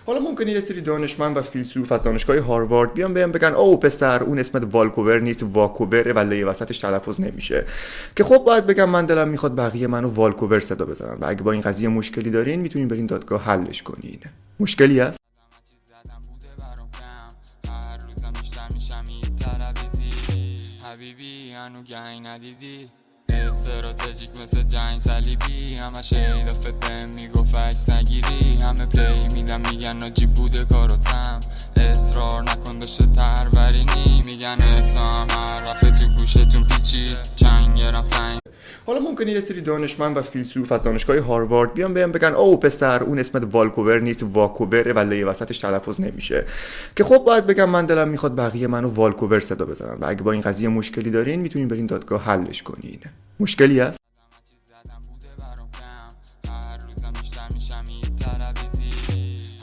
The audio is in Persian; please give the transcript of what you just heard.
حالا ممکنه یه سری دانشمند و فیلسوف از دانشگاه هاروارد بیان بهم بگن او پسر اون اسمت والکوور نیست واکووره و لی وسطش تلفظ نمیشه، که خب باید بگم من دلم میخواد بقیه منو والکوور صدا بزنن و اگه با این قضیه مشکلی دارین میتونین برین دادگاه حلش کنین. مشکلی هست؟ هر روزم بیشتر میشم این تلویزی حبیبی هنو گنگ ندیدی استراتژیک مثل جنگ صلیبی همش ایدافت بهم میگفت عکس نگیری همه پلی میدم میگن ناجی بوده کاراتم اصرار نکن داشته ترورینی میگن اسام هر رفت تو گوشتون پیچید چنگرم سنگ. حالا ممکنه یه سری دانشمند و فیلسوف از دانشگاه هاروارد بیان بهم بگن او پسر اون اسمت والکوور نیست واکووره و لی وسطش تلفظ نمیشه، که خب باید بگم من دلم میخواد بقیه منو والکوور صدا بزنن و اگه با این قضیه مشکلی دارین میتونین برین دادگاه حلش کنین. مشکلی هست؟